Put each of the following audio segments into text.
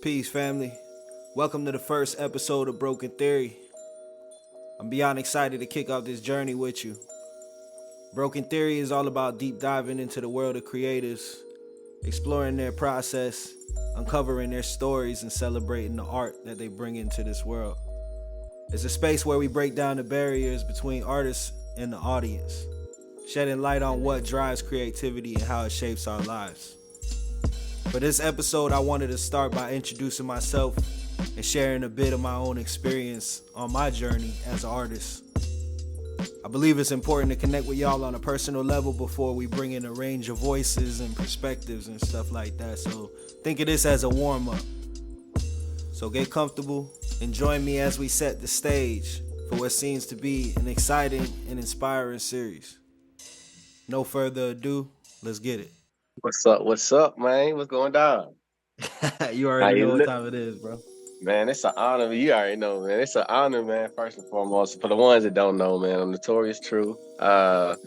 Peace, family. Welcome to the first episode of Broken Theory. I'm beyond excited to kick off this journey with you. Broken Theory is all about deep diving into the world of creatives, exploring their process, uncovering their stories, and celebrating the art that they bring into this world. It's a space where we break down the barriers between artists and the audience, shedding light on what drives creativity and how it shapes our lives. For this episode, I wanted to start by introducing myself and sharing a bit of my own experience on my journey as an artist. I believe it's important to connect with y'all on a personal level before we bring in a range of voices and perspectives and stuff like that. So think of this as a warm-up. So get comfortable and join me as we set the stage for what seems to be an exciting and inspiring series. No further ado, let's get it. What's up? What's up, man? What's going down? You already know what time it is, bro. Man, it's an honor. You already know, man. It's an honor, man. First and foremost, for the ones that don't know, man, I'm Notorious True. I'm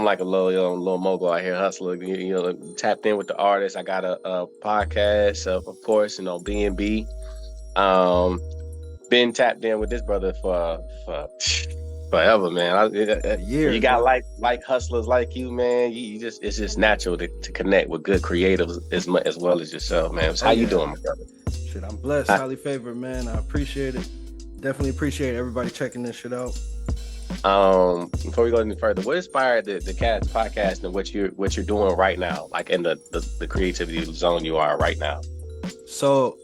like a little mogul out here hustling. Tapped in with the artists. I got a podcast, of course, B&B. Been tapped in with this brother for forever, man. You got like hustlers like you, man. It's just natural to connect with good creatives as well as yourself, man. So how you doing, my brother? Shit, I'm blessed, highly favored, man. I appreciate it. Definitely appreciate everybody checking this shit out. Before we go any further, what inspired the Cats podcast and what you're doing right now, like in the creativity zone you are right now? So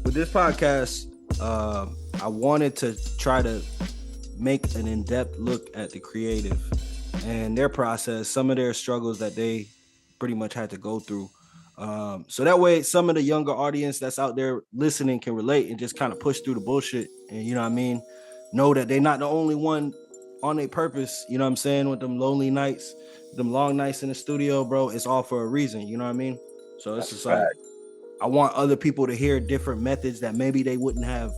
with this podcast, I wanted to try to make an in-depth look at the creative and their process, some of their struggles that they pretty much had to go through. So that way some of the younger audience that's out there listening can relate and just kind of push through the bullshit and, you know what I mean, know that they're not the only one on their purpose, you know what I'm saying, with them lonely nights, them long nights in the studio, bro. It's all for a reason, you know what I mean? So it's just like, I want other people to hear different methods that maybe they wouldn't have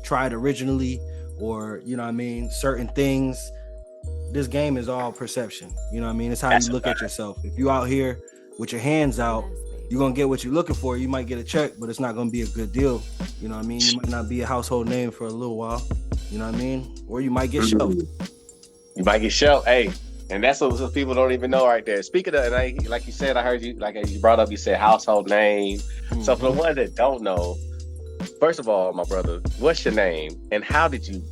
tried originally, or, you know what I mean, certain things. This game is all perception, you know what I mean? It's how you look at yourself. If you out here with your hands out, you're gonna get what you're looking for. You might get a check, but it's not gonna be a good deal, you know what I mean? You might not be a household name for a little while, you know what I mean? Or you might get shelved. You might get shelved, hey, and that's what some people don't even know right there. Speaking of, and like you said, I heard you, like you brought up, you said household name. Mm-hmm. So for the ones that don't know, first of all, my brother, what's your name and how did you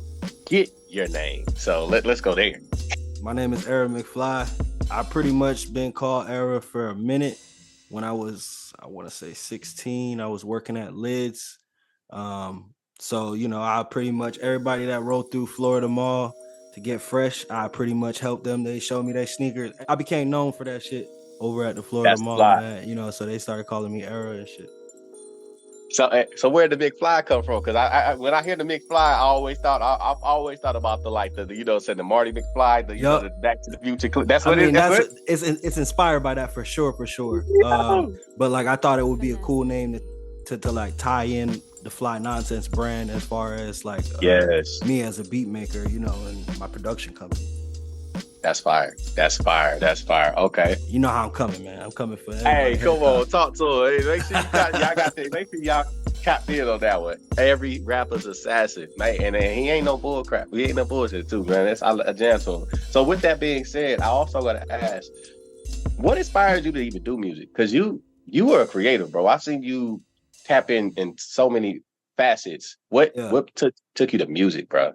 get your name? So let's go there. My name is McFly. I pretty much been called Era for a minute. When I was, I want to say 16, I was working at Lids. So, you know, I pretty much, everybody that rode through Florida Mall to get fresh, I pretty much helped them. They showed me their sneakers. I became known for that shit over at the Florida Mall, man. You know, so they started calling me Era and shit. So where did the McFly come from? Because I when I hear the McFly, I've always thought about the Marty McFly, the Back to the Future. That's what it is. It's inspired by that for sure. Yeah. But like I thought it would be a cool name to like tie in the Fly Nonsense brand as far as like me as a beat maker, you know, and my production company. That's fire. Okay. You know how I'm coming, man. I'm coming for that. Hey, come on, talk to him. Hey, make sure y'all capped in on that one. Every rapper's assassin, man, and he ain't no bull crap. We ain't no bullshit too, man. That's a jam to him. So with that being said, I also gotta ask, what inspired you to even do music? Because you were a creative, bro. I've seen you tap in so many facets. What took you to music, bro?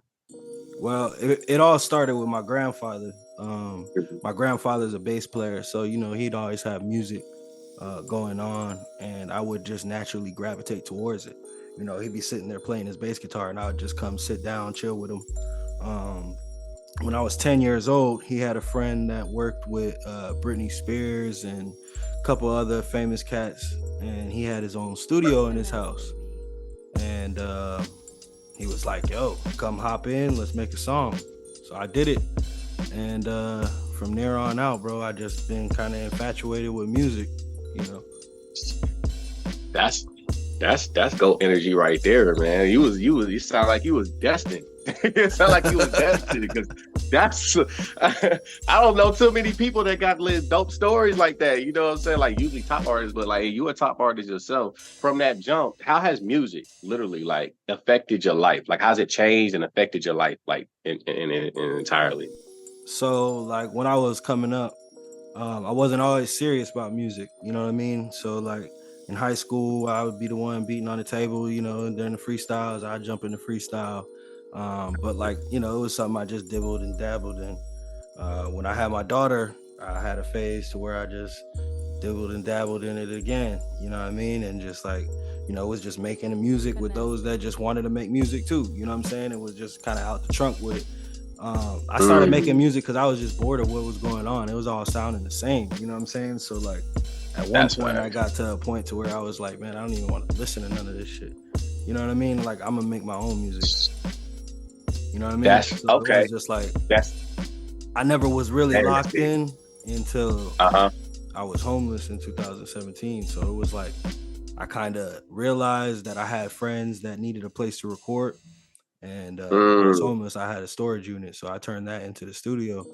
Well, it all started with my grandfather. My grandfather's a bass player, so you know he'd always have music going on, and I would just naturally gravitate towards it. You know, he'd be sitting there playing his bass guitar, and I would just come sit down, chill with him. When I was 10 years old, he had a friend that worked with Britney Spears and a couple other famous cats, and he had his own studio in his house. And he was like, yo, come hop in, let's make a song. So I did it. And from there on out, bro, I just been kind of infatuated with music, you know. That's gold energy right there, man. You sound like you was destined. It sound like you was destined because That's I don't know too many people that got dope stories like that. You know what I'm saying? Like usually top artists, but like you a top artist yourself. From that jump, how has music literally like affected your life? Like how's it changed and affected your life like in entirely? So like when I was coming up, I wasn't always serious about music. You know what I mean? So like in high school, I would be the one beating on the table. You know, and during the freestyles, I jump in the freestyle. But like it was something I just dibbled and dabbled in. When I had my daughter, I had a phase to where I just dibbled and dabbled in it again. You know what I mean? And just like was just making the music with those that just wanted to make music too. You know what I'm saying? It was just kind of out the trunk with it. I started making music because I was just bored of what was going on. It was all sounding the same. You know what I'm saying? So like at one point I got to a point to where I was like, man, I don't even want to listen to none of this shit. You know what I mean? Like I'm gonna make my own music. You know what I mean? That's so okay. It was just like That's I never was really locked in until uh-huh. I was homeless in 2017. So it was like I kind of realized that I had friends that needed a place to record. And when I was homeless, I had a storage unit. So I turned that into the studio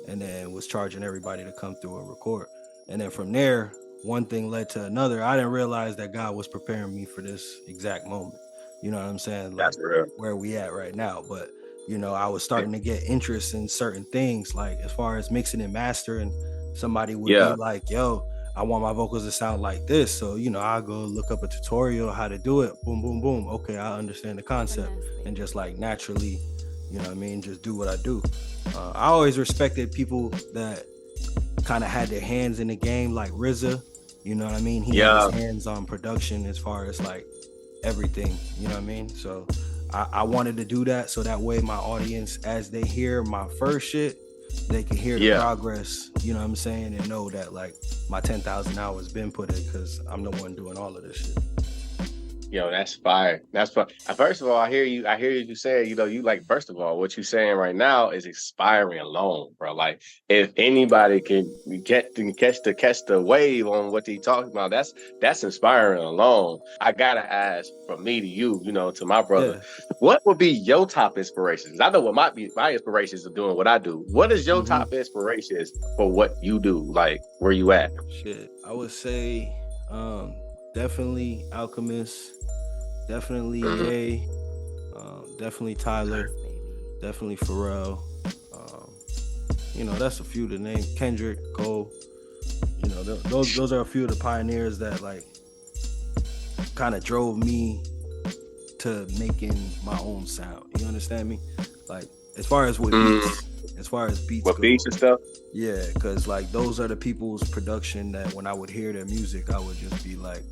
and then was charging everybody to come through and record. And then from there, one thing led to another. I didn't realize that God was preparing me for this exact moment. You know what I'm saying? Like That's real. where we at right now. But I was starting to get interest in certain things, like as far as mixing and mastering. Somebody would be like, yo, I want my vocals to sound like this. So, I'll go look up a tutorial how to do it. Boom, boom, boom. Okay, I understand the concept. And just like naturally, just do what I do. I always respected people that kind of had their hands in the game, like RZA. You know what I mean? He had his hands on production as far as like everything. You know what I mean? So I wanted to do that so that way my audience, as they hear my first shit, they can hear the progress, you know what I'm saying, and know that like my 10,000 hours been put in because I'm the one doing all of this shit. Yo, that's fire. That's fire. First of all, I hear you saying, you like, first of all, what you're saying right now is inspiring alone, bro. Like, if anybody can catch the wave on what they talking about, that's inspiring alone. I gotta ask from me to you, to my brother, what would be your top inspirations? I know what my inspirations are doing what I do. What is your top inspirations for what you do? Like, where you at? Shit, I would say, definitely Alchemist. Definitely Ye, definitely Tyler, definitely Pharrell. That's a few to name. Kendrick, Cole. Those are a few of the pioneers that like kind of drove me to making my own sound. You understand me? Like as far as beats go, beats and stuff. Yeah, because like those are the people's production that when I would hear their music, I would just be like,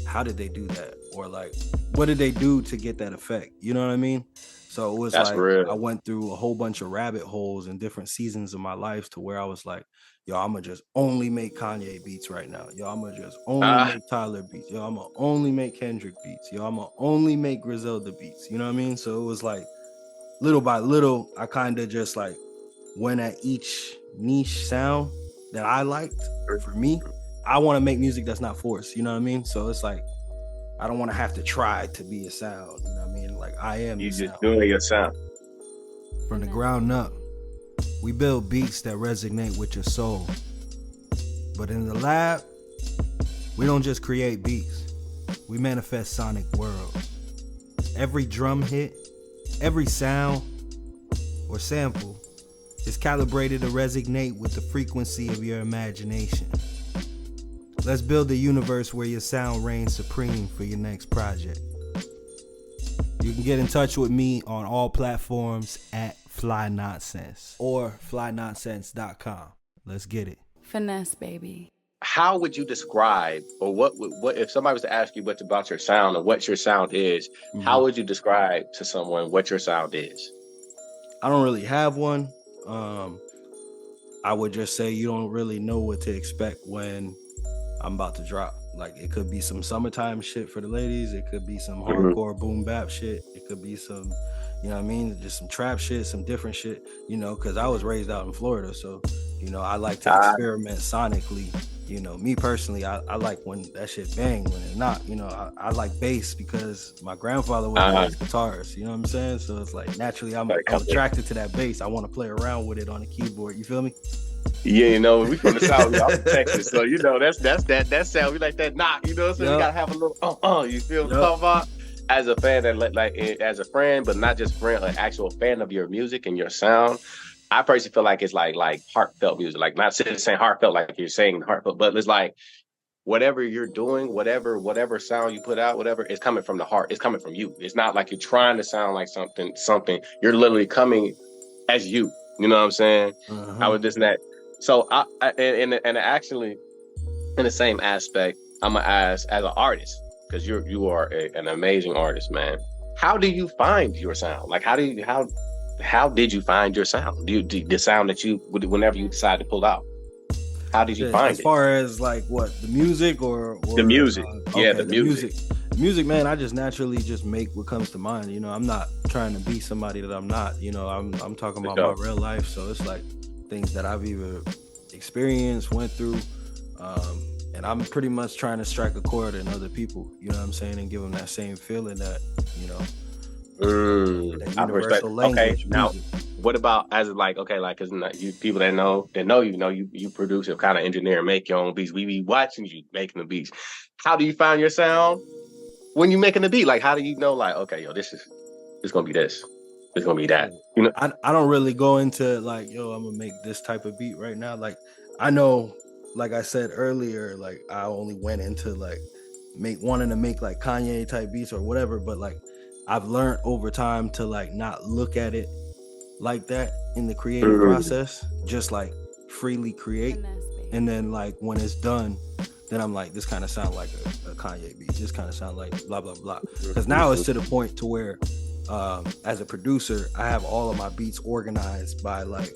how did they do that? Or like, what did they do to get that effect? You know what I mean? So it was real. I went through a whole bunch of rabbit holes in different seasons of my life to where I was like, yo, I'm gonna just only make Kanye beats right now. Yo, I'm gonna just only make Tyler beats. Yo, I'm gonna only make Kendrick beats. Yo, I'm gonna only make Griselda beats. You know what I mean? So it was like, little by little, I kind of just like went at each niche sound that I liked. For me, I want to make music that's not forced. You know what I mean? So it's like, I don't want to have to try to be a sound. You know what I mean? Like I am. You just doing your sound. From the ground up, we build beats that resonate with your soul. But in the lab, we don't just create beats. We manifest sonic worlds. Every drum hit, every sound or sample is calibrated to resonate with the frequency of your imagination. Let's build a universe where your sound reigns supreme for your next project. You can get in touch with me on all platforms at Fly Nonsense or flynonsense.com. Let's get it. Finesse, baby. How would you describe, or what if somebody was to ask you what's about your sound or what your sound is, how would you describe to someone what your sound is? I don't really have one. I would just say you don't really know what to expect when I'm about to drop. Like it could be some summertime shit for the ladies. It could be some hardcore boom bap shit. It could be some, you know what I mean? Just some trap shit, some different shit, cause I was raised out in Florida. So, I like to experiment sonically you know, me personally, I like when that shit bang. When it's not, you know, I like bass because my grandfather was a Uh, bass guitarist. You know what I'm saying? So it's like naturally, like, I'm attracted to that bass. I want to play around with it on the keyboard. You feel me? yeah, you know, we from the South, I'm from Texas, so you know that sound. We like that knock, you know what I'm saying? We Yup. gotta have a little you feel what I'm Yup. talking about? As a fan that as a friend, but not just friend, an actual fan of your music and your sound. I personally feel like it's like heartfelt music, like not saying heartfelt like you're saying heartfelt, but it's like whatever you're doing, whatever sound you put out, whatever is coming from the heart. It's coming from you. It's not like you're trying to sound like something. You're literally coming as you. You know what I'm saying? I Uh-huh. was just that. So and actually in the same aspect, I'm gonna ask as an artist because you are an amazing artist, man. How do you find your sound? Like how did you find your sound? The sound that you whenever you decide to pull out? How did you Shit, as find it? far as like what the music The or music, yeah, okay, the music. the music, man. I just naturally just make what comes to mind. You know, I'm not trying to be somebody that I'm not. You know, I'm talking For about my sure. real life. So it's like things that I've either experienced, went through, and I'm pretty much trying to strike a chord in other people. You know what I'm saying, and give them that same feeling that you know that I respect. universal Okay, language, now music. what about as like okay, like because you people that know you produce and kind of engineer and make your own beats. We be watching you making the beats. How do you find your sound when you making the beat? Like how do you know like okay, yo, this gonna be this, it's gonna be that. Shit. You know, I don't really go into like, yo, I'm gonna make this type of beat right now. Like I know, like I said earlier, like I only went into like wanting to make like Kanye type beats or whatever, but like I've learned over time to like not look at it like that in the creative mm, process, just like freely create. And then like when it's done, then I'm like, this kind of sound like a Kanye beat. This kind of sound like blah blah blah. Because now it's to the point to where, as a producer, I have all of my beats organized by like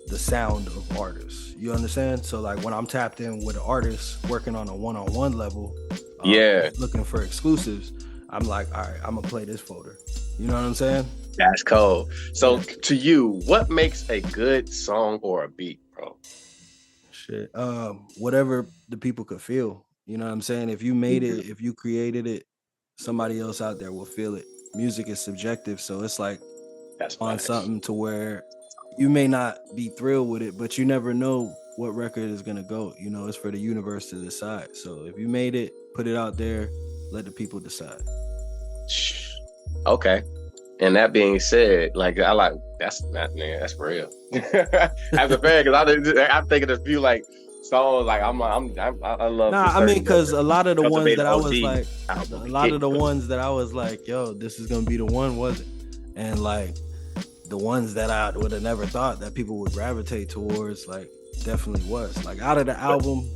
the sound of artists. You understand? So like when I'm tapped in with an artist working on a one-on-one level, yeah, looking for exclusives, I'm like, all right, I'm gonna play this folder. You know what I'm saying? that's cool. So Yeah. to you, what makes a good song or a beat, bro? Shit. Whatever the people could feel. You know what I'm saying? If you made it, if you created it, somebody else out there will feel it. Music is subjective, so it's like That's on facts. something to where you may not be thrilled with it, but you never know what record is gonna go. You know, it's for the universe to decide. So if you made it, put it out there, let the people decide. Okay. And that being said, like I like that's not man, that's real. As a fan, because I'm thinking of a few like songs like I love Nah, this I mean, certain cause a lot of the ones cultivated that I was OG like, a album be lot of hitting the for me. ones that I was like, yo, this is gonna be the one, wasn't? And like the ones that I would have never thought that people would gravitate towards, like definitely was. Like out of the But album,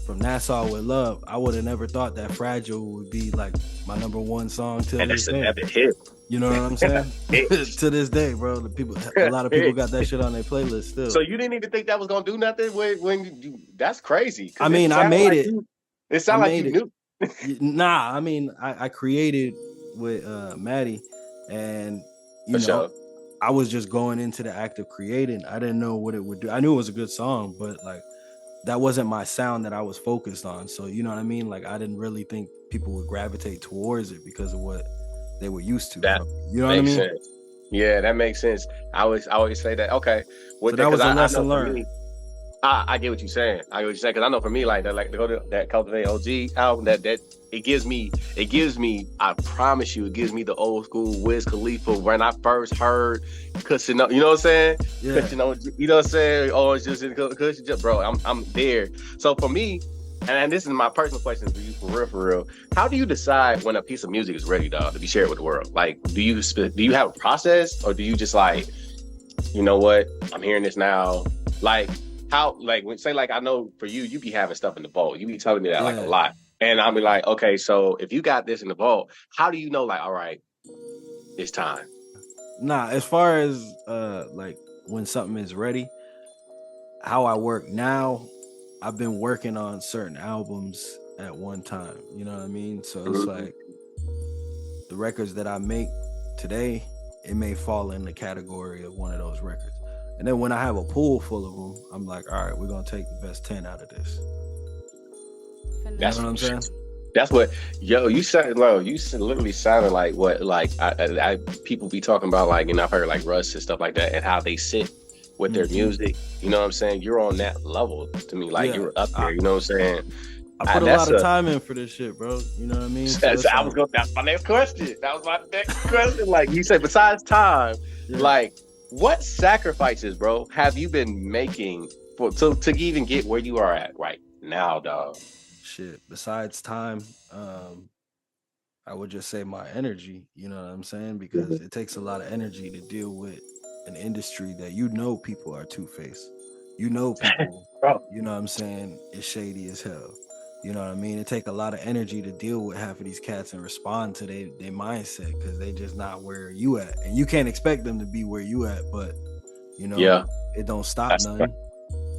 from Nassau with Love, I would have never thought that Fragile would be like my number one song till and this that's an day. epic hit. You know what I'm saying? Hit. To this day, bro, a lot of people got that shit on their playlist still. So you didn't even think that was gonna do nothing when that's crazy I because it mean, I sounded made like it. you it I sounded like you made it. knew. Nah, I mean, I created with Maddie, and you For know, sure. I was just going into the act of creating. I didn't know what it would do. I knew it was a good song, but like that wasn't my sound that I was focused on. So you know what I mean? Like I didn't really think people would gravitate towards it because of what they were used to That from. You know what I makes mean? sense. Yeah, that makes sense. I always say that. Okay, So with that that because was a I know lesson for learned. me, I get what you're saying. I get what you're saying because I know for me, like that, like to go to that Cultivate OG album, that it gives me. I promise you, it gives me the old school Wiz Khalifa when I first heard cushion up. You know what I'm saying? Yeah. Cushion on, you know what I'm saying? Oh, it's just cushion, just bro. I'm there. So for me, and this is my personal question for you, for real, for real. How do you decide when a piece of music is ready, dog, to be shared with the world? Like, do you have a process, or do you just like, you know what? I'm hearing this now. Like how like when say like I know for you, you be having stuff in the vault. You be telling me that like a Yeah. lot. And I'll be Yeah. like, okay, so if you got this in the vault, how do you know like, all right, it's time? Nah, as far as like when something is ready, how I work now, I've been working on certain albums at one time. You know what I mean? So it's Mhm. like the records that I make today, it may fall in the category of one of those records. And then when I have a pool full of them, I'm like, all right, we're gonna take the best 10 out of this. You know That's what I'm saying? that's what you said. Lo, literally sounded like what like I people be talking about, like, I've heard like Russ and stuff like that, and how they sit with their music. You know what I'm saying? You're on that level to me, like Yeah, you're up there. You know what I'm saying? I put a That's lot of time in for this shit, bro. You know what I mean? So that's, I was going. That's my next question. That was my next question. Like you said, besides time, yeah. like what sacrifices, bro, have you been making to even get where you are at right now, dog? Shit. Besides time, I would just say my energy. You know what I'm saying? Because it takes a lot of energy to deal with an industry that people are two-faced. People. Bro, You know what I'm saying? Is shady as hell. You know what I mean? It take a lot of energy to deal with half of these cats and respond to their mindset because they just not where you at, and you can't expect them to be where you at. But yeah, it don't stop that's a nothing. fact.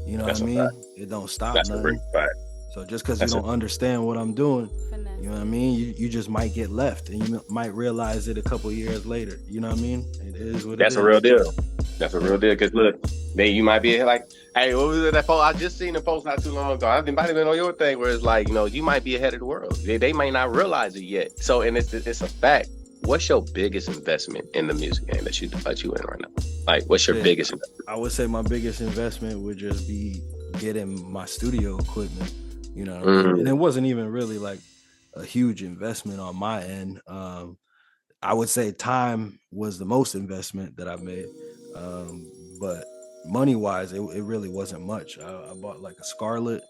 You know what That's I a mean? fact. It don't stop That's a great nothing. fact. So just because you That's a don't understand what I'm doing, you know what I mean? You just might get left, and you might realize it a couple years later. You know what I mean? It is what it That's a is. real deal. That's a Yeah. real deal. Because look, then you might be like, hey, what was it that post? I just seen the post not too long ago. I might have been on your thing where it's like, you might be ahead of the world. They might not realize it yet. So, and it's a fact. What's your biggest investment in the music game that you in right now? Like, what's your biggest investment? I would say my biggest investment would just be getting my studio equipment. You know what I mean? And it wasn't even really like a huge investment on my end. I would say time was the most investment that I made. But money wise, it really wasn't much. I bought like a Scarlett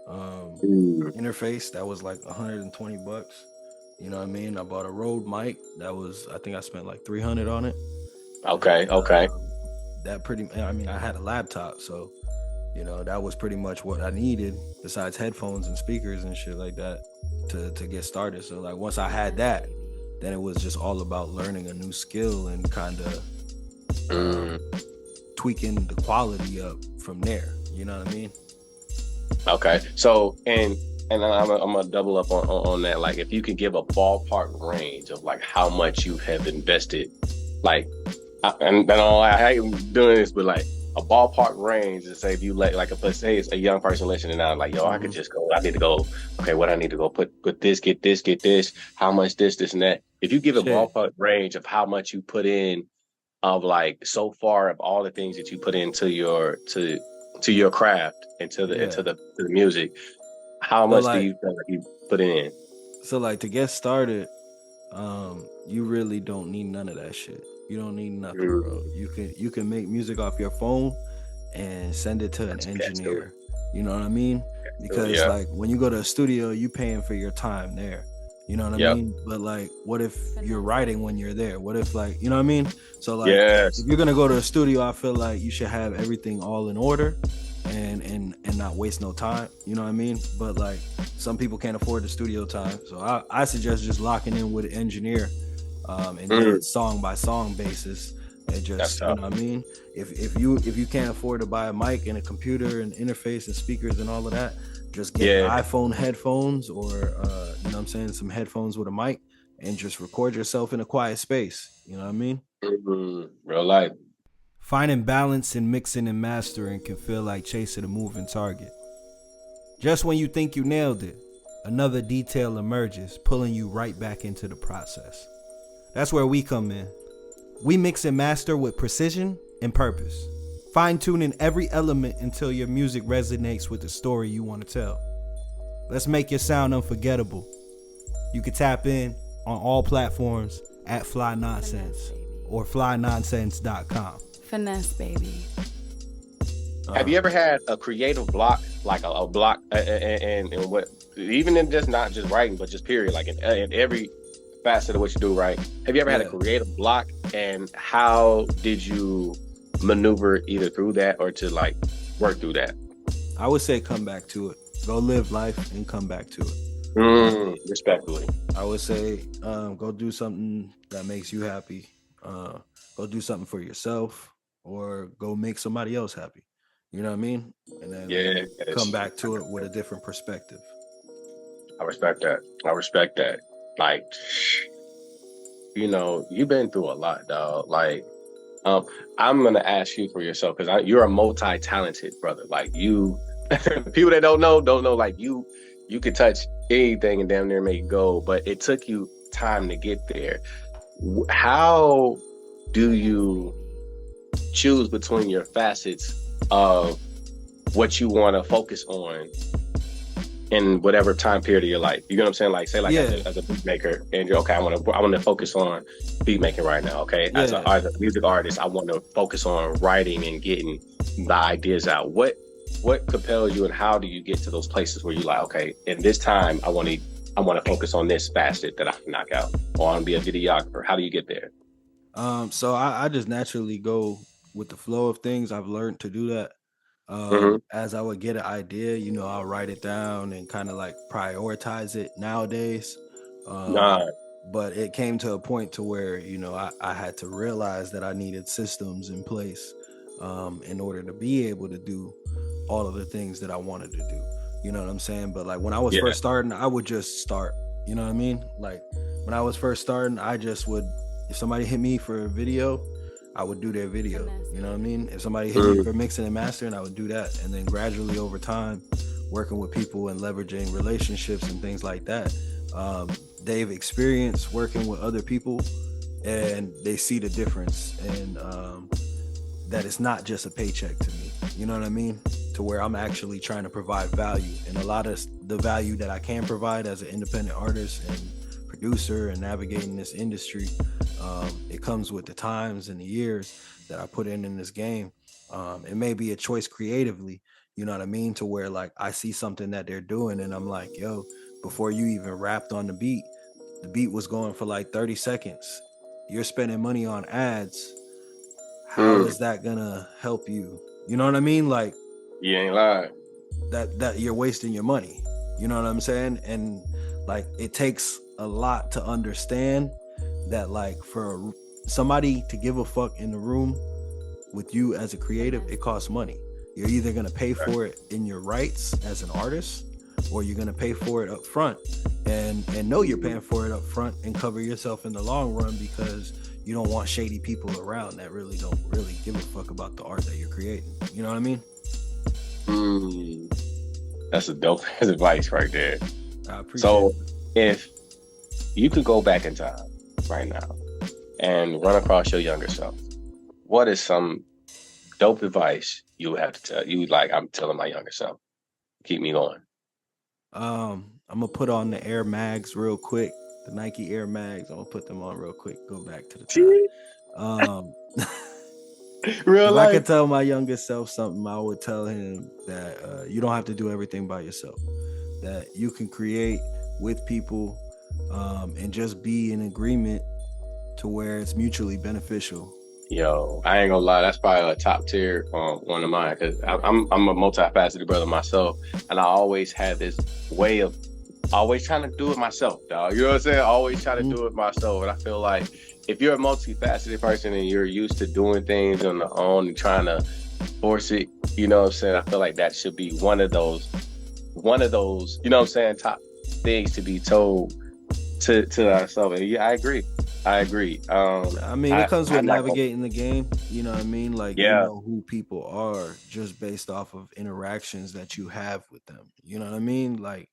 interface that was like $120. You know what I mean? I bought a Rode mic I think I spent like 300 on it. Okay, okay. I had a laptop, so that was pretty much what I needed besides headphones and speakers and shit like that to get started. So like once I had that, then it was just all about learning a new skill and kind of tweaking the quality up from there. You know what I mean? Okay. So, and I'm gonna double up on that. Like, if you could give a ballpark range of like how much you have invested, like, I hate doing this, but like a ballpark range to say if you like let's say it's a young person listening now, like, yo, I could just go. I need to go. Okay, what I need to go put this, get this. How much this, and that. If you give a ballpark range of how much you put in, of like so far of all the things that you put into your craft and to the music, how much do you feel like you put in? So like to get started, you really don't need none of that shit. You don't need nothing, bro. You can make music off your phone and send it to an engineer. You know what I mean? Because like when you go to a studio, you paying for your time there. You know what I mean? But like, what if you're writing when you're there? What if like, you know what I mean? So like, if you're gonna go to a studio, I feel like you should have everything all in order and not waste no time. You know what I mean? But like, some people can't afford the studio time, so I suggest just locking in with an engineer, and do it song by song basis. And just, you know what I mean? If you can't afford to buy a mic and a computer and interface and speakers and all of that, just get iPhone headphones or you know what I'm saying, some headphones with a mic, and just record yourself in a quiet space. You know what I mean? Real life. Finding balance in mixing and mastering can feel like chasing a moving target. Just when you think you nailed it, another detail emerges, pulling you right back into the process. That's where we come in. We mix and master with precision and purpose, fine-tuning every element until your music resonates with the story you want to tell. Let's make your sound unforgettable. You can tap in on all platforms at Fly Nonsense or flynonsense.com. Finesse, baby. Have you ever had a creative block, like a block, and what, even in just not just writing, but just period, like in every facet of what you do, right? Have you ever had a creative block, and how did you maneuver either through that or to like work through that? I would say come back to it. Go live life and come back to it. Respectfully. I would say go do something that makes you happy. Go do something for yourself, or go make somebody else happy. You know what I mean? And then come back to it with a different perspective. I respect that. Like, you've been through a lot, dog. Like, Um, I'm gonna ask you for yourself because you're a multi-talented brother. Like you, people that don't know. Like you could touch anything and damn near make go, but it took you time to get there. How do you choose between your facets of what you want to focus on in whatever time period of your life? You know what I'm saying? Like, say, like Yeah, as a beat maker, and you're okay. I want to focus on beat making right now. Okay, yeah. as a music artist, I want to focus on writing and getting the ideas out. What compels you, and how do you get to those places where you like, okay, in this time, I want to focus on this facet that I can knock out, or I want to be a videographer. How do you get there? So I just naturally go with the flow of things. I've learned to do that. Mm-hmm. As I would get an idea, I'll write it down and kind of like prioritize it nowadays. Um, Nah. but it came to a point to where, I had to realize that I needed systems in place in order to be able to do all of the things that I wanted to do. You know what I'm saying? But like when I was Yeah. first starting, I would just start. You know what I mean? Like when I was first starting, I just would, if somebody hit me for a video, I would do their video. You know what I mean? If somebody hit me for mixing and mastering, I would do that. And then gradually over time, working with people and leveraging relationships and things like that, they've experienced working with other people and they see the difference. And that it's not just a paycheck to me. You know what I mean? To where I'm actually trying to provide value. And a lot of the value that I can provide as an independent artist and producer and navigating this industry, it comes with the times and the years that I put in this game. It may be a choice creatively, you know what I mean? To where like I see something that they're doing and I'm like, yo, before you even rapped on the beat was going for like 30 seconds. You're spending money on ads. How Mm. is that gonna help you? You know what I mean? Like You ain't lying. that you're wasting your money. You know what I'm saying? And like it takes a lot to understand that like for somebody to give a fuck in the room with you as a creative, it costs money. You're either gonna pay for it in your rights as an artist, or you're gonna pay for it up front and know you're paying for it up front and cover yourself in the long run because you don't want shady people around that really don't really give a fuck about the art that you're creating. You know what I mean? That's a dope advice right there. I appreciate So, it. if you could go back in time right now and run across your younger self, what is some dope advice you would have to tell you? Like, I'm telling my younger self, keep me going. I'm gonna put on the Air Mags real quick. The Nike Air Mags. I'm gonna put them on real quick. Go back to the top. Um, Real if I could life. tell my younger self something, I would tell him that you don't have to do everything by yourself. That you can create with people and just be in agreement to where it's mutually beneficial. Yo, I ain't gonna lie, that's probably a top tier one of mine because I'm a multifaceted brother myself, and I always had this way of always trying to do it myself, dog. You know what I'm saying? Always trying to do it myself, and I feel like if you're a multifaceted person and you're used to doing things on their own and trying to force it, you know what I'm saying? I feel like that should be one of those, you know what I'm saying, top things to be told to ourselves. And yeah, I agree. I agree. I mean, it comes with like, navigating the game. You know what I mean? Like you yeah, know who people are just based off of interactions that you have with them. You know what I mean? Like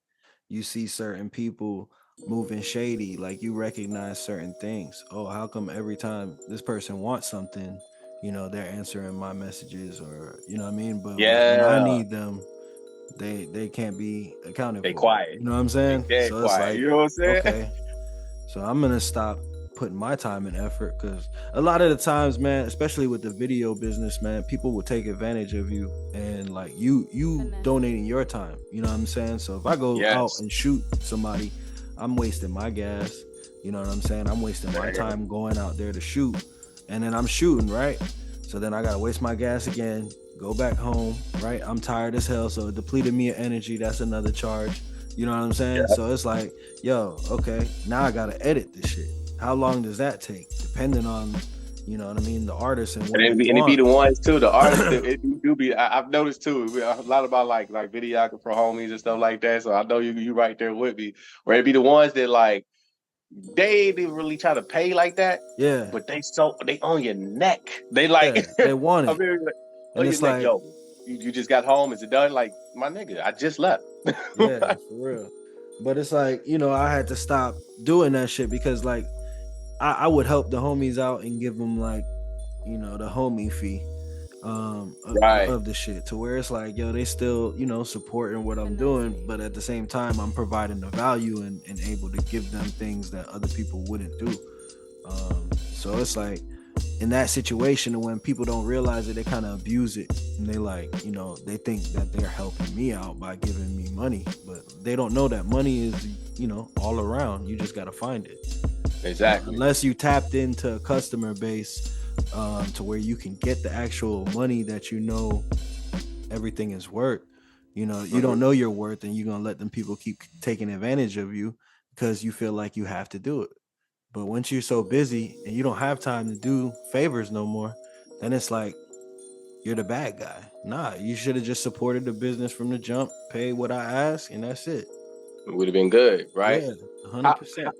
you see certain people moving shady, like you recognize certain things. Oh, how come every time this person wants something, they're answering my messages or you know what I mean? But when I yeah, need them, they can't be accounted they for. quiet. You know what I'm They saying? dead So it's quiet. like, You know what I'm saying? okay, so I'm gonna stop putting my time and effort because a lot of the times, man, especially with the video business, man, people will take advantage of you and like you donating your time. You know what I'm saying? So if I go out Yes. and shoot somebody, I'm wasting my gas. You know what I'm saying? I'm wasting my time going out there to shoot, and then I'm shooting right. So then I gotta waste my gas again, go back home, right? I'm tired as hell, so it depleted me of energy. That's another charge. You know what I'm saying? Yeah. So it's like, yo, okay, now I gotta edit this shit. How long does that take? Depending on, you know what I mean, the artist and what they And it be want. the ones too, the artists that it do be. I've noticed too, a lot about like videographer homies and stuff like that. So I know you right there with me. Where it be the ones that like they didn't really try to pay like that, Yeah, but they on your neck. They yeah, like, they want I it, mean, like, and on your it's neck, like, yo. You just got home. Is it done? Like, my nigga, I just left. yeah, for real. But it's like, I had to stop doing that shit because like I would help the homies out and give them like, the homie fee Right. of the shit to where it's like, yo, they still, supporting what I'm doing, but at the same time I'm providing the value and able to give them things that other people wouldn't do. So it's like in that situation when people don't realize it, they kind of abuse it, and they like, they think that they're helping me out by giving me money, but they don't know that money is, all around. You just got to find it. Exactly. Unless you tapped into a customer base to where you can get the actual money that everything is worth. You don't know your worth, and you're gonna let them people keep taking advantage of you because you feel like you have to do it. But once you're so busy and you don't have time to do favors no more, then it's like you're the bad guy. Nah, you should have just supported the business from the jump, paid what I asked, and that's it. It would have been good, right? Yeah, How, 100%.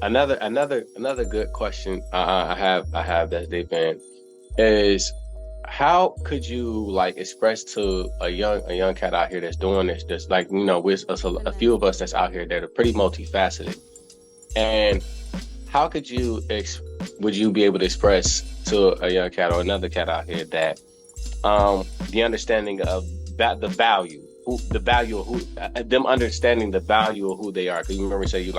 another good question I have that they've been is how could you like express to a young cat out here that's doing this, just like with us a few of us that's out here that are pretty multifaceted, and how could would you be able to express to a young cat or another cat out here that the understanding of that the value the value of who them understanding the value of who they are? Because you remember say you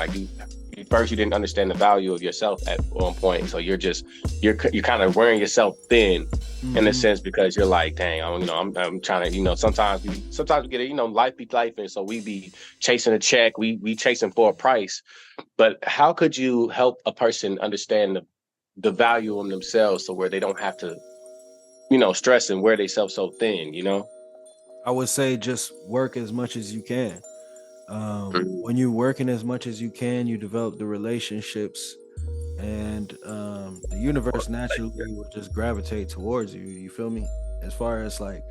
first you didn't understand the value of yourself at one point, so you're kind of wearing yourself thin in a sense because you're like, dang, I'm trying to, sometimes we get it, life be life, and so we be chasing a check, we chasing for a price. But how could you help a person understand the value of themselves so where they don't have to, stress and wear themselves so thin? I would say just work as much as you can. Mhm. When you're working as much as you can, you develop the relationships, and the universe naturally will just gravitate towards you. You feel me? As far as like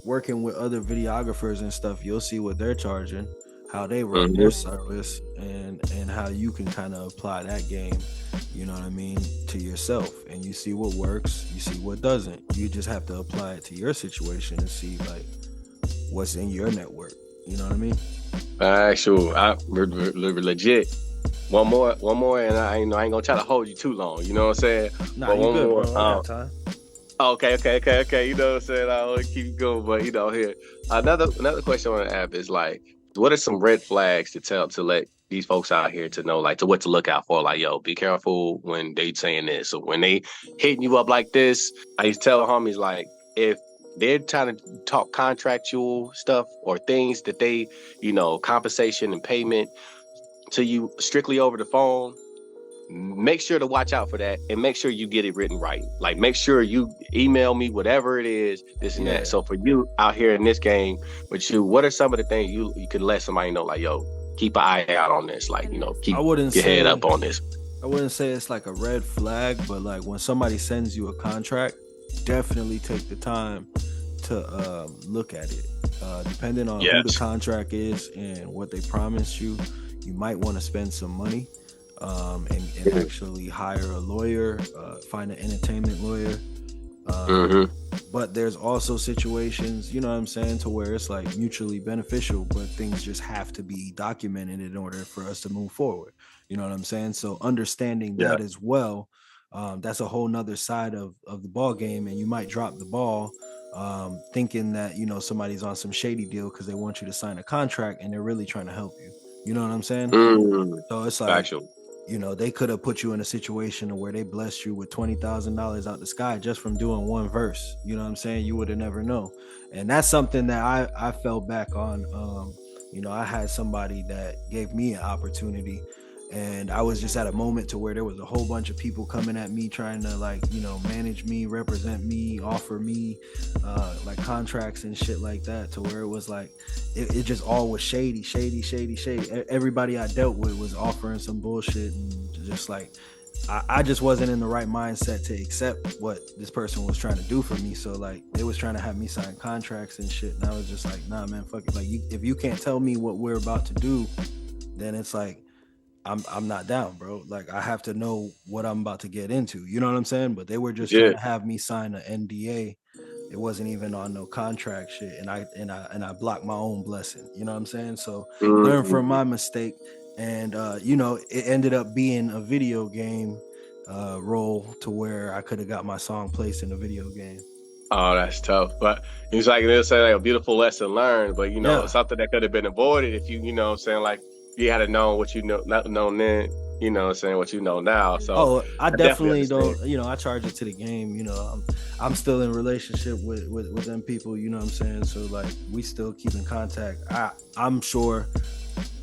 working with other videographers and stuff, you'll see what they're charging, how they run their Mhm. service, and how you can kind of apply that game, you know what I mean, to yourself. And you see what works, you see what doesn't. You just have to apply it to your situation and see like what's in your network. You know what I mean? Sure. Legit. One more, and I ain't gonna try to hold you too long. You know what I'm saying? Nah, But you one good, more. bro. I got time. Okay. You know what I'm saying? I want to keep going, but here another question I want to ask is like, what are some red flags to let these folks out here to know like to what to look out for? Like, yo, be careful when they saying this or when they hitting you up like this. I used to tell homies like if they're trying to talk contractual stuff or things that they, compensation and payment to you strictly over the phone, make sure to watch out for that and make sure you get it written right. Like make sure you email me whatever it is, this and that. Yeah, So for you out here in this game with you, what are some of the things you could let somebody know, like, yo, keep an eye out on this, like, I keep wouldn't your head say up on this. I wouldn't say it's like a red flag, but like when somebody sends you a contract, definitely take the time to look at it. Depending on who the Yes. contract is and what they promise you, you might want to spend some money and actually hire a lawyer, find an entertainment lawyer. Um, Mm-hmm. but there's also situations, you know what I'm saying, to where it's like mutually beneficial, but things just have to be documented in order for us to move forward. You know what I'm saying? So understanding Yeah. that as well, that's a whole nother side of the ball game, and you might drop the ball thinking that somebody's on some shady deal because they want you to sign a contract and they're really trying to help you. You know what I'm saying? Mm. So it's like, Factual. they could have put you in a situation where they blessed you with $20,000 out the sky just from doing one verse. You know what I'm saying? You would have never known. And that's something that I fell back on. I had somebody that gave me an opportunity, and I was just at a moment to where there was a whole bunch of people coming at me trying to like, manage me, represent me, offer me like contracts and shit like that, to where it was like it just all was shady. Everybody I dealt with was offering some bullshit, and just like I just wasn't in the right mindset to accept what this person was trying to do for me. So like they was trying to have me sign contracts and shit, and I was just like, nah, man, fuck it. Like if you can't tell me what we're about to do, then it's like I'm not down, bro. Like I have to know what I'm about to get into. You know what I'm saying? But they were just trying Yeah. to have me sign an NDA. It wasn't even on no contract shit, and I blocked my own blessing. You know what I'm saying? So learn from Mhm. my mistake, and you know, it ended up being a video game role to where I could have got my song placed in a video game. Oh, that's tough. But it's like they'll say like a beautiful lesson learned, but you know, Yeah. something that could have been avoided if you know what I'm saying, like you had to know what you know not known then, you know what I'm saying, what you know now. So Oh, I I definitely definitely understand. don't. You know, I charge it to the game. You know, I'm still in relationship with them people. You know what I'm saying? So like, we still keep in contact. I'm sure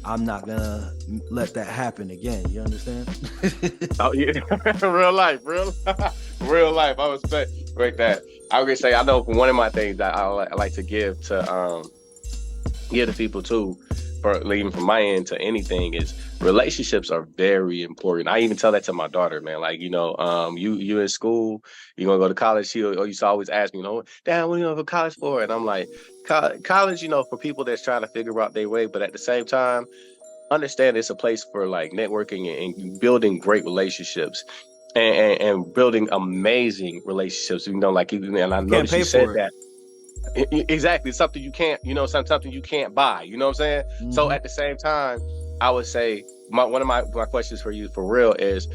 I'm not gonna let that happen again. You understand? Oh yeah, real real life. I respect that. I would say I know one of my things that I like to give to people too, for leaving from my end to anything is relationships are very important. I even tell that to my daughter, man. Like, you know, you in school, you gonna go to college. She used to always ask me, you know, Dad, what are you going to college for? And I'm like, college, you know, for people that's trying to figure out their way, but at the same time, understand it's a place for like networking and building great relationships. And building amazing relationships, you know, like and I You can't noticed you pay said for it. that. Exactly. Something you can't, you know, something you can't buy. You know what I'm saying? So Hmm. at the same time, I would say one of my questions for you for real is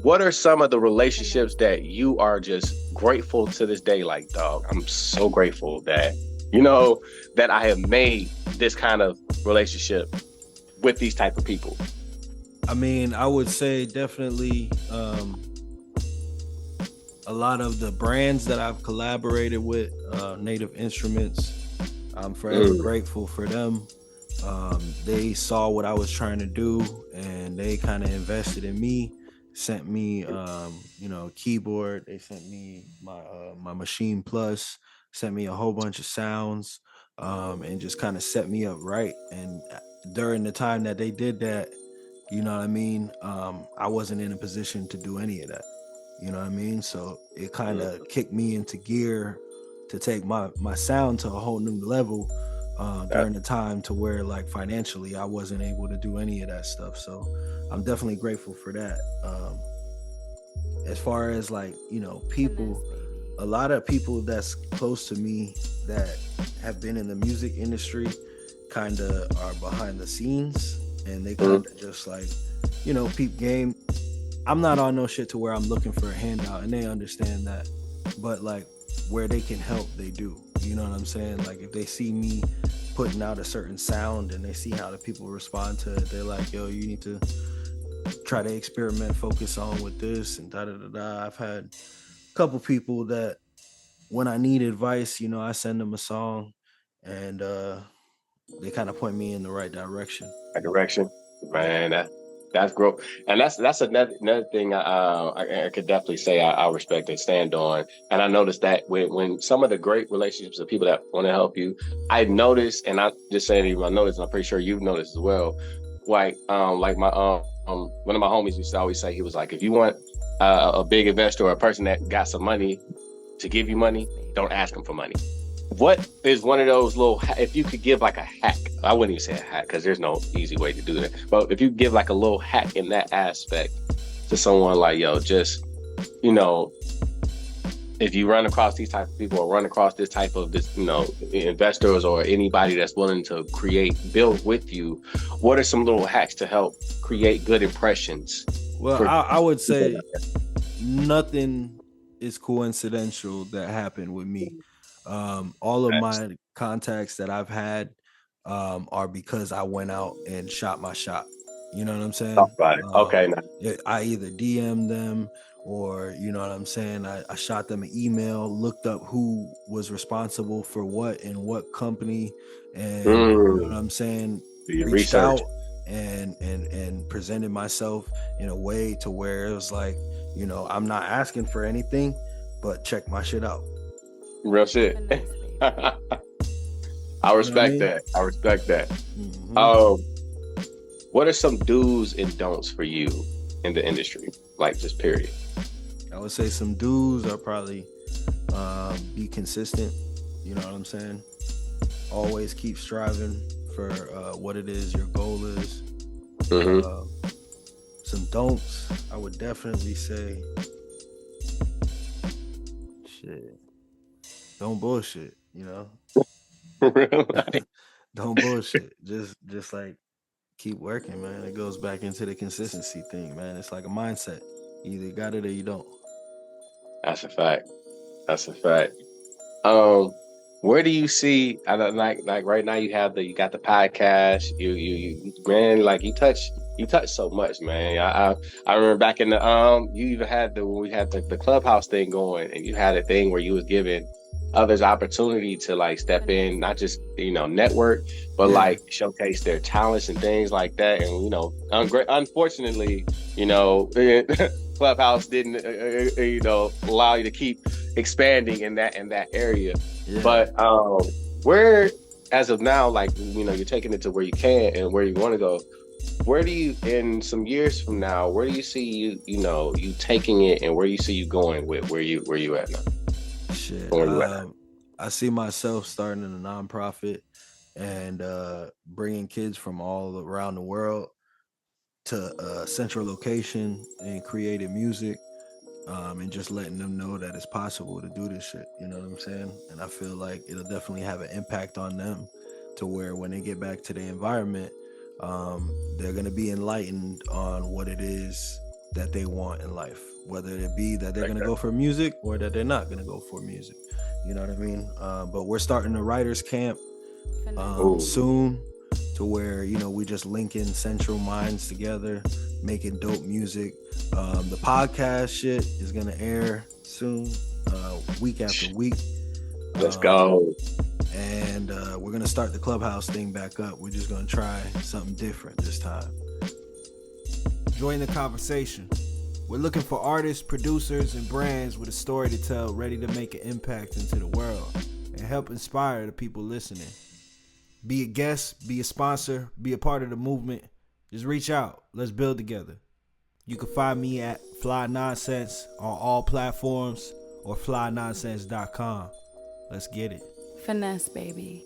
what are some of the relationships that you are just grateful to this day? Like, dog, I'm so grateful that, you know, that I have made this kind of relationship with these type of people. I mean, I would say definitely a lot of the brands that I've collaborated with, Native Instruments. I'm forever Mm, grateful for them. They saw what I was trying to do, and they kind of invested in me. Sent me, you know, a keyboard. They sent me my Machine Plus. Sent me a whole bunch of sounds, and just kind of set me up right. And during the time that they did that, you know what I mean, I wasn't in a position to do any of that. You know what I mean? So it kind mm, of kicked me into gear to take my sound to a whole new level that, during the time to where like financially I wasn't able to do any of that stuff. So I'm definitely grateful for that. As far as like, you know, people, a lot of people that's close to me that have been in the music industry kind of are behind the scenes, and they mm, kind of just like, you know, peep game. I'm not on no shit to where I'm looking for a handout, and they understand that. But like where they can help, they do. You know what I'm saying? Like if they see me putting out a certain sound and they see how the people respond to it, they're like, "Yo, you need to try to experiment, focus on with this and da da da da." I've had a couple people that when I need advice, you know, I send them a song, and they kind of point me in the right direction. that direction, man. That's growth, and that's another thing I could definitely say I respect and stand on. And I noticed that when some of the great relationships of people that want to help you, I noticed, and I just saying even I noticed, and I'm pretty sure you've noticed as well. Like my one of my homies used to always say, he was like, if you want a big investor or a person that got some money to give you money, don't ask them for money. What is one of those little, if you could give like a hack, I wouldn't even say a hack because there's no easy way to do that. But if you give like a little hack in that aspect to someone like, yo, just, you know, if you run across these type of people or run across this, you know, investors or anybody that's willing to build with you, what are some little hacks to help create good impressions Well, for I would people say nothing is coincidental that happened with me. All of out my contacts that I've had are because I went out and shot my shot. You know what I'm Talk saying? about it. Okay, now. I either DM them, or you know what I'm saying, I shot them an email, looked up who was responsible for what in what company, and you know what Mm, I'm saying, do your reached research. out and presented myself in a way to where it was like, you know, I'm not asking for anything, but check my shit out. Real shit. I You know what I respect mean? that. I respect that. Hmm. Um, what are some do's and don'ts for you in the industry? Like just period. I would say some dudes are probably be consistent. You know what I'm saying? Always keep striving for what it is your goal is. Mm-hmm. Uh, some don'ts, I would definitely say, shit, don't bullshit. You know, Like, don't bullshit. Just like keep working, man. It goes back into the consistency thing, man. It's like a mindset. You either got it or you don't. that's a fact. That's a fact. Um, where do you see? I don't like right now. You got the podcast. You man, like you touch so much, man. I remember back in the you even had the when we had the clubhouse thing going, and you had a thing where you was giving others opportunity to like step in, not just network, but Yeah, like showcase their talents and things like that. And unfortunately, clubhouse didn't allow you to keep expanding in that area. yeah, But where as of now, like you're taking it to where you can and where you want to go. Where do you in some years from now? Where do you see you taking it, and where do you see you going with where you at now? shit. Where you at? I see myself starting in a nonprofit and bringing kids from all around the world to a central location and creating music, and just letting them know that it's possible to do this shit. You know what I'm saying? And I feel like it'll definitely have an impact on them to where when they get back to the environment, they're going to be enlightened on what it is that they want in life, whether it be that they're going to go for music or that they're not going to go for music. You know what I mean? But we're starting a writers camp soon, to where we just linking central minds together, making dope music. The podcast shit is gonna air soon, week after week. Let's go. And we're gonna start the clubhouse thing back up. We're just gonna try something different this time. Join the conversation. We're looking for artists, producers, and brands with a story to tell, ready to make an impact into the world and help inspire the people listening. Be a guest, be a sponsor, be a part of the movement. Just reach out. Let's build together. You can find me at Fly Nonsense on all platforms or flynonsense.com. Let's get it. Finesse, baby.